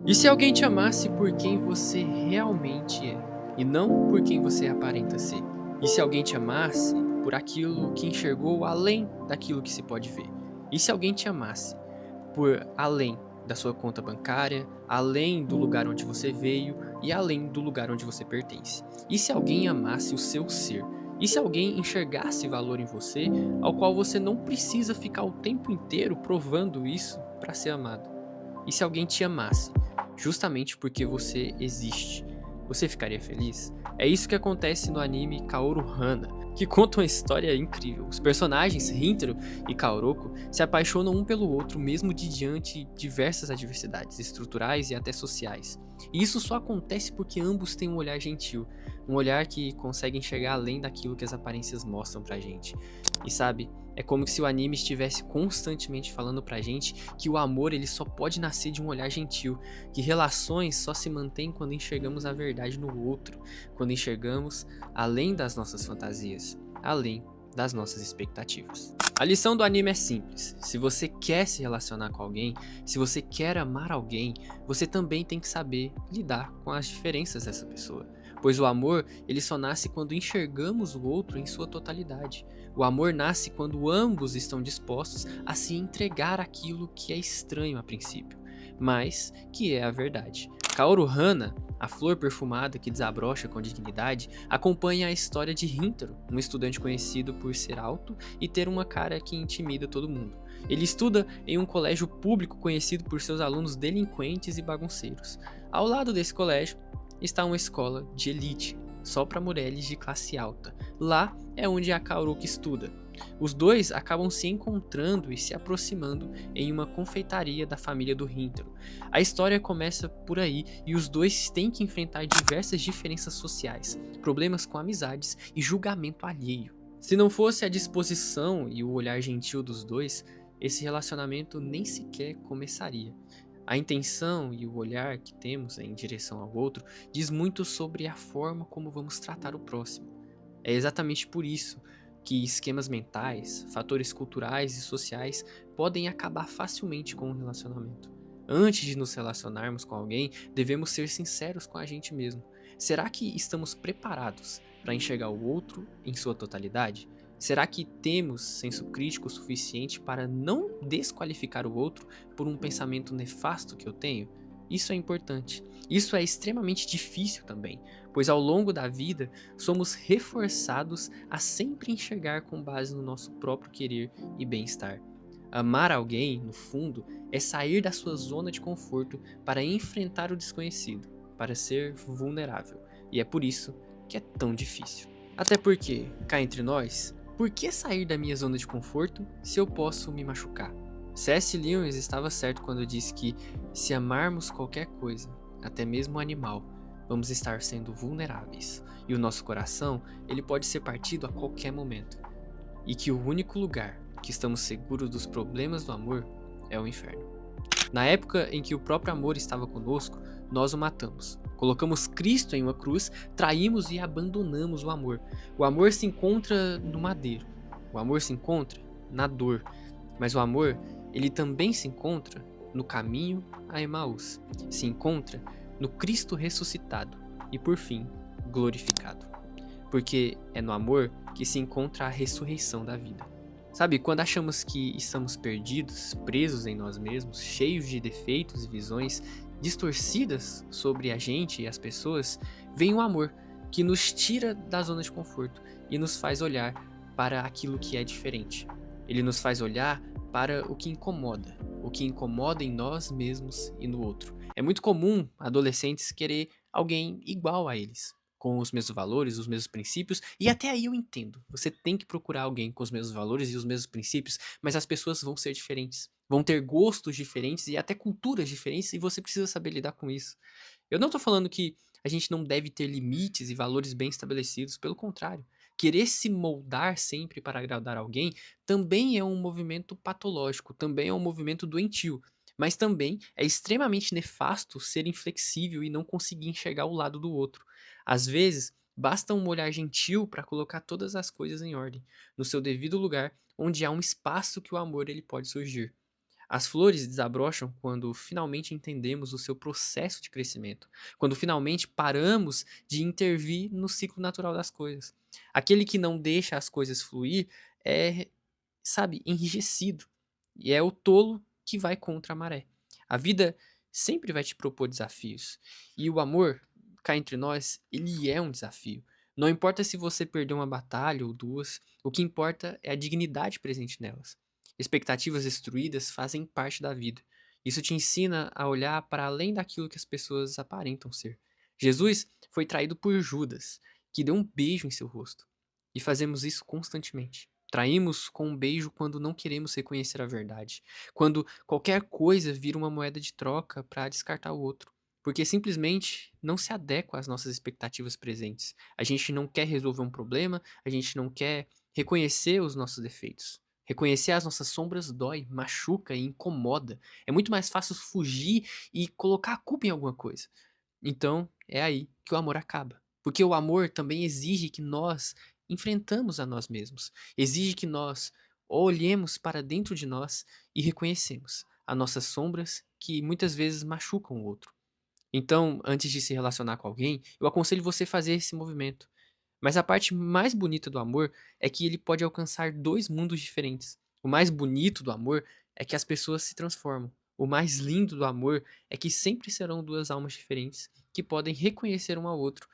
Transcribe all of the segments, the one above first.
E se alguém te amasse por quem você realmente é, e não por quem você aparenta ser? E se alguém te amasse por aquilo que enxergou além daquilo que se pode ver? E se alguém te amasse por além da sua conta bancária, além do lugar onde você veio e além do lugar onde você pertence? E se alguém amasse o seu ser? E se alguém enxergasse valor em você, ao qual você não precisa ficar o tempo inteiro provando isso para ser amado? E se alguém te amasse, justamente porque você existe, você ficaria feliz? É isso que acontece no anime Kaoru Hana, que conta uma história incrível. Os personagens Rintaro e Kaoroko se apaixonam um pelo outro mesmo diante diversas adversidades estruturais e até sociais. E isso só acontece porque ambos têm um olhar gentil, um olhar que consegue enxergar além daquilo que as aparências mostram pra gente. E sabe, é como se o anime estivesse constantemente falando pra gente que o amor ele só pode nascer de um olhar gentil, que relações só se mantêm quando enxergamos a verdade no outro, quando enxergamos além das nossas fantasias, além das nossas expectativas. A lição do anime é simples. Se você quer se relacionar com alguém, se você quer amar alguém, você também tem que saber lidar com as diferenças dessa pessoa. Pois o amor, ele só nasce quando enxergamos o outro em sua totalidade. O amor nasce quando ambos estão dispostos a se entregar aquilo que é estranho a princípio, mas que é a verdade. Kaoru Hana, a flor perfumada que desabrocha com dignidade, acompanha a história de Rintaro, um estudante conhecido por ser alto e ter uma cara que intimida todo mundo. Ele estuda em um colégio público conhecido por seus alunos delinquentes e bagunceiros. Ao lado desse colégio está uma escola de elite, só para mulheres de classe alta. Lá é onde a Kaoruki estuda. Os dois acabam se encontrando e se aproximando em uma confeitaria da família do Rintaro. A história começa por aí e os dois têm que enfrentar diversas diferenças sociais, problemas com amizades e julgamento alheio. Se não fosse a disposição e o olhar gentil dos dois, esse relacionamento nem sequer começaria. A intenção e o olhar que temos em direção ao outro diz muito sobre a forma como vamos tratar o próximo. É exatamente por isso que esquemas mentais, fatores culturais e sociais podem acabar facilmente com um relacionamento. Antes de nos relacionarmos com alguém, devemos ser sinceros com a gente mesmo. Será que estamos preparados para enxergar o outro em sua totalidade? Será que temos senso crítico suficiente para não desqualificar o outro por um pensamento nefasto que eu tenho? Isso é importante. Isso é extremamente difícil também, pois ao longo da vida somos reforçados a sempre enxergar com base no nosso próprio querer e bem-estar. Amar alguém, no fundo, é sair da sua zona de conforto para enfrentar o desconhecido, para ser vulnerável. E é por isso que é tão difícil. Até porque, cá entre nós, por que sair da minha zona de conforto se eu posso me machucar? C.S. Lewis estava certo quando disse que se amarmos qualquer coisa, até mesmo um animal, vamos estar sendo vulneráveis. E o nosso coração, ele pode ser partido a qualquer momento. E que o único lugar que estamos seguros dos problemas do amor é o inferno. Na época em que o próprio amor estava conosco, nós o matamos. Colocamos Cristo em uma cruz, traímos e abandonamos o amor. O amor se encontra no madeiro. O amor se encontra na dor. Mas o amor, ele também se encontra no caminho a Emaús. Se encontra no Cristo ressuscitado e, por fim, glorificado. Porque é no amor que se encontra a ressurreição da vida. Sabe, quando achamos que estamos perdidos, presos em nós mesmos, cheios de defeitos e visões distorcidas sobre a gente e as pessoas, vem o amor que nos tira da zona de conforto e nos faz olhar para aquilo que é diferente. Ele nos faz olhar para o que incomoda em nós mesmos e no outro. É muito comum adolescentes querer alguém igual a eles, com os mesmos valores, os mesmos princípios, e até aí eu entendo. Você tem que procurar alguém com os mesmos valores e os mesmos princípios, mas as pessoas vão ser diferentes, vão ter gostos diferentes e até culturas diferentes, e você precisa saber lidar com isso. Eu não estou falando que a gente não deve ter limites e valores bem estabelecidos, pelo contrário. Querer se moldar sempre para agradar alguém também é um movimento patológico, também é um movimento doentio. Mas também é extremamente nefasto ser inflexível e não conseguir enxergar o lado do outro. Às vezes, basta um olhar gentil para colocar todas as coisas em ordem, no seu devido lugar, onde há um espaço que o amor ele pode surgir. As flores desabrocham quando finalmente entendemos o seu processo de crescimento, quando finalmente paramos de intervir no ciclo natural das coisas. Aquele que não deixa as coisas fluir é, sabe, enrijecido, e é o tolo que vai contra a maré. A vida sempre vai te propor desafios, e o amor, cá entre nós, ele é um desafio. Não importa se você perdeu uma batalha ou duas, o que importa é a dignidade presente nelas. Expectativas destruídas fazem parte da vida. Isso te ensina a olhar para além daquilo que as pessoas aparentam ser. Jesus foi traído por Judas, que deu um beijo em seu rosto. E fazemos isso constantemente. Traímos com um beijo quando não queremos reconhecer a verdade, quando qualquer coisa vira uma moeda de troca para descartar o outro, porque simplesmente não se adequa às nossas expectativas presentes. A gente não quer resolver um problema, a gente não quer reconhecer os nossos defeitos. Reconhecer as nossas sombras dói, machuca e incomoda. É muito mais fácil fugir e colocar a culpa em alguma coisa. Então, é aí que o amor acaba. Porque o amor também exige que nós enfrentamos a nós mesmos. Exige que nós olhemos para dentro de nós e reconhecemos as nossas sombras que muitas vezes machucam o outro. Então, antes de se relacionar com alguém, eu aconselho você a fazer esse movimento. Mas a parte mais bonita do amor é que ele pode alcançar dois mundos diferentes. O mais bonito do amor é que as pessoas se transformam. O mais lindo do amor é que sempre serão duas almas diferentes que podem reconhecer um ao outro,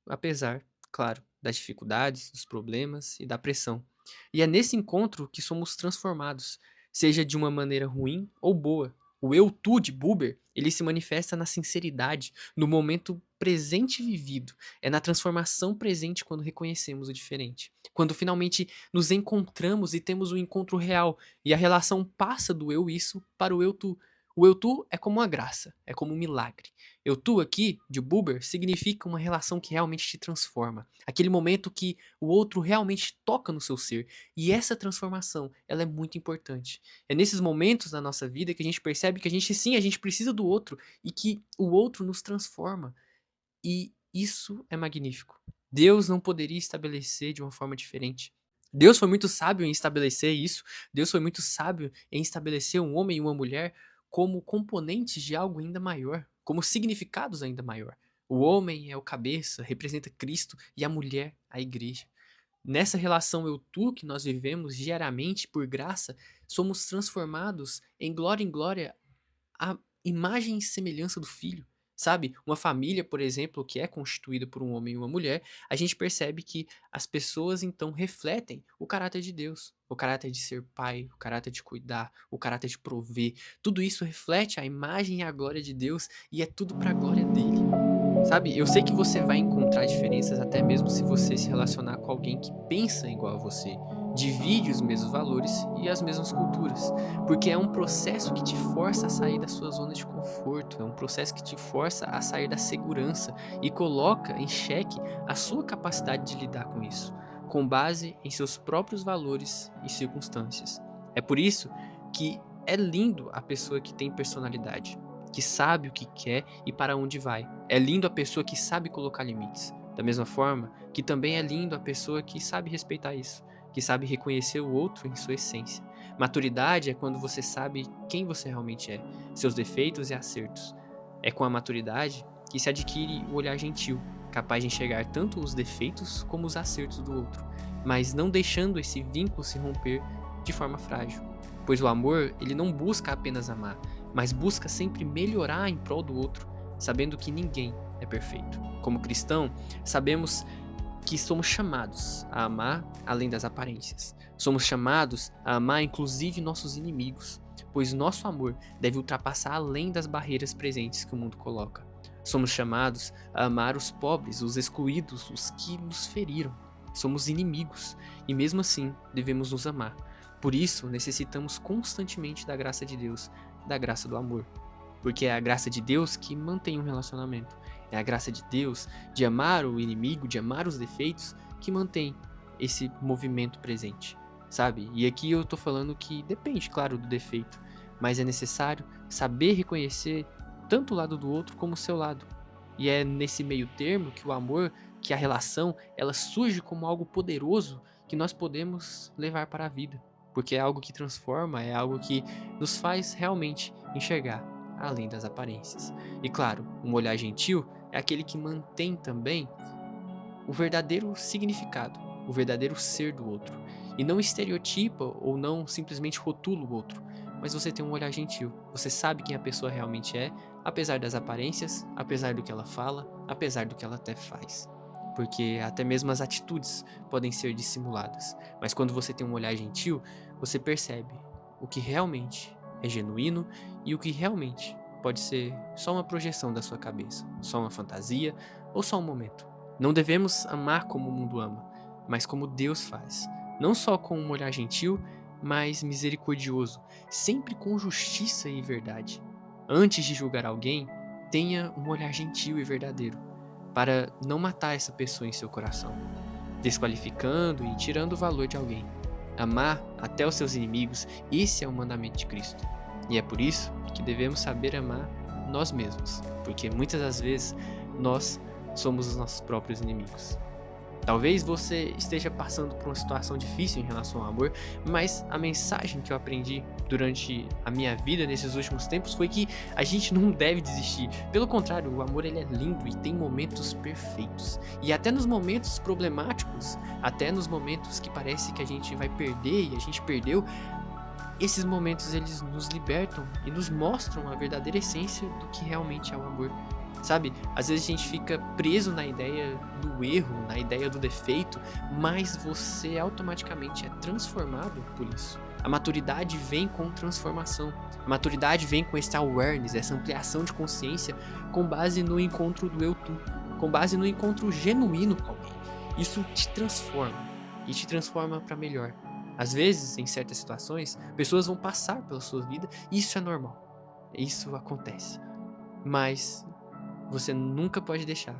apesar, claro, das dificuldades, dos problemas e da pressão. E é nesse encontro que somos transformados, seja de uma maneira ruim ou boa. O eu-tu de Buber, ele se manifesta na sinceridade, no momento presente vivido. É na transformação presente quando reconhecemos o diferente. Quando finalmente nos encontramos e temos um encontro real e a relação passa do eu-isso para o eu-tu. O eu-tu é como uma graça, é como um milagre. Eu-tu aqui, de Buber, significa uma relação que realmente te transforma. Aquele momento que o outro realmente toca no seu ser. E essa transformação, ela é muito importante. É nesses momentos da nossa vida que a gente percebe que a gente, sim, a gente precisa do outro e que o outro nos transforma. E isso é magnífico. Deus não poderia estabelecer de uma forma diferente. Deus foi muito sábio em estabelecer isso. Deus foi muito sábio em estabelecer um homem e uma mulher como componentes de algo ainda maior, como significados ainda maior. O homem é o cabeça, representa Cristo, e a mulher, a igreja. Nessa relação eu-tu que nós vivemos diariamente por graça, somos transformados em glória a imagem e semelhança do filho. Sabe? Uma família, por exemplo, que é constituída por um homem e uma mulher, a gente percebe que as pessoas então refletem o caráter de Deus, o caráter de ser pai, o caráter de cuidar, o caráter de prover. Tudo isso reflete a imagem e a glória de Deus e é tudo para a glória dele. Sabe, eu sei que você vai encontrar diferenças até mesmo se você se relacionar com alguém que pensa igual a você, divide os mesmos valores e as mesmas culturas, porque é um processo que te força a sair da sua zona de conforto, é um processo que te força a sair da segurança e coloca em xeque a sua capacidade de lidar com isso, com base em seus próprios valores e circunstâncias. É por isso que é lindo a pessoa que tem personalidade, que sabe o que quer e para onde vai. É lindo a pessoa que sabe colocar limites. Da mesma forma que também é lindo a pessoa que sabe respeitar isso, que sabe reconhecer o outro em sua essência. Maturidade é quando você sabe quem você realmente é, seus defeitos e acertos. É com a maturidade que se adquire o olhar gentil, capaz de enxergar tanto os defeitos como os acertos do outro, mas não deixando esse vínculo se romper de forma frágil. Pois o amor, ele não busca apenas amar, mas busca sempre melhorar em prol do outro, sabendo que ninguém é perfeito. Como cristão, sabemos que somos chamados a amar além das aparências. Somos chamados a amar inclusive nossos inimigos, pois nosso amor deve ultrapassar além das barreiras presentes que o mundo coloca. Somos chamados a amar os pobres, os excluídos, os que nos feriram. Somos inimigos e mesmo assim devemos nos amar. Por isso, necessitamos constantemente da graça de Deus, da graça do amor. Porque é a graça de Deus que mantém um relacionamento. É a graça de Deus de amar o inimigo, de amar os defeitos, que mantém esse movimento presente, sabe? E aqui eu tô falando que depende, claro, do defeito, mas é necessário saber reconhecer tanto o lado do outro como o seu lado. E é nesse meio termo que o amor, que a relação, ela surge como algo poderoso que nós podemos levar para a vida. porque é algo que transforma, é algo que nos faz realmente enxergar além das aparências. E claro, um olhar gentil é aquele que mantém também o verdadeiro significado, o verdadeiro ser do outro, e não estereotipa ou não simplesmente rotula o outro, mas você tem um olhar gentil. Você sabe quem a pessoa realmente é, apesar das aparências, apesar do que ela fala, apesar do que ela até faz. Porque até mesmo as atitudes podem ser dissimuladas, mas quando você tem um olhar gentil, você percebe o que realmente é genuíno e o que realmente pode ser só uma projeção da sua cabeça, só uma fantasia ou só um momento. Não devemos amar como o mundo ama, mas como Deus faz. Não só com um olhar gentil, mas misericordioso, sempre com justiça e verdade. Antes de julgar alguém, tenha um olhar gentil e verdadeiro, para não matar essa pessoa em seu coração, desqualificando e tirando o valor de alguém. Amar até os seus inimigos, esse é o mandamento de Cristo. E é por isso que devemos saber amar nós mesmos, porque muitas das vezes nós somos os nossos próprios inimigos. Talvez você esteja passando por uma situação difícil em relação ao amor, mas a mensagem que eu aprendi durante a minha vida nesses últimos tempos foi que a gente não deve desistir. Pelo contrário, o amor ele é lindo e tem momentos perfeitos. E até nos momentos problemáticos, até nos momentos que parece que a gente vai perder e a gente perdeu, esses momentos eles nos libertam e nos mostram a verdadeira essência do que realmente é o amor. Sabe? Às vezes a gente fica preso na ideia do erro, na ideia do defeito, mas você automaticamente é transformado por isso. A maturidade vem com transformação. A maturidade vem com esse awareness, essa ampliação de consciência com base no encontro do eu-tu, com base no encontro genuíno com alguém. Isso te transforma e te transforma para melhor. Às vezes, em certas situações, pessoas vão passar pela sua vida e isso é normal. Isso acontece. Mas você nunca pode deixar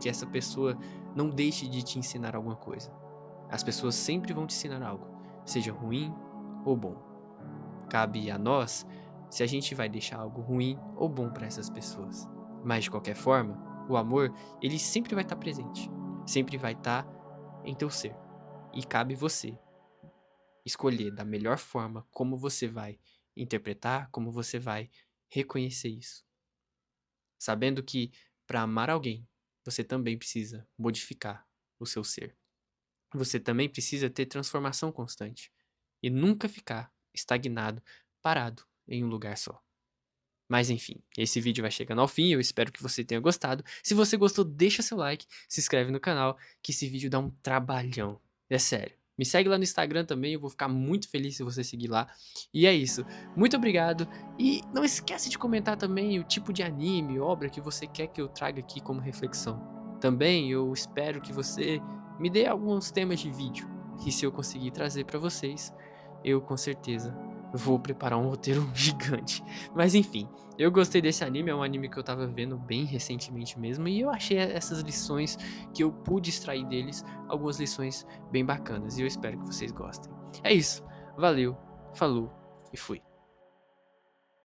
que essa pessoa não deixe de te ensinar alguma coisa. As pessoas sempre vão te ensinar algo, seja ruim ou bom. Cabe a nós se a gente vai deixar algo ruim ou bom para essas pessoas. Mas de qualquer forma, o amor, ele sempre vai estar presente, sempre vai estar em teu ser. E cabe você escolher da melhor forma como você vai interpretar, como você vai reconhecer isso. Sabendo que para amar alguém, você também precisa modificar o seu ser. Você também precisa ter transformação constante e nunca ficar estagnado, parado em um lugar só. Mas enfim, esse vídeo vai chegando ao fim, eu espero que você tenha gostado. Se você gostou, deixa seu like, se inscreve no canal, que esse vídeo dá um trabalhão. É sério. Me segue lá no Instagram também, eu vou ficar muito feliz se você seguir lá. E é isso. Muito obrigado. E não esquece de comentar também o tipo de anime, obra que você quer que eu traga aqui como reflexão. Também eu espero que você me dê alguns temas de vídeo. E se eu conseguir trazer para vocês, eu com certeza vou preparar um roteiro gigante. Mas enfim, eu gostei desse anime, é um anime que eu tava vendo bem recentemente mesmo, e eu achei essas lições que eu pude extrair deles, algumas lições bem bacanas, e eu espero que vocês gostem. É isso, valeu, falou e fui.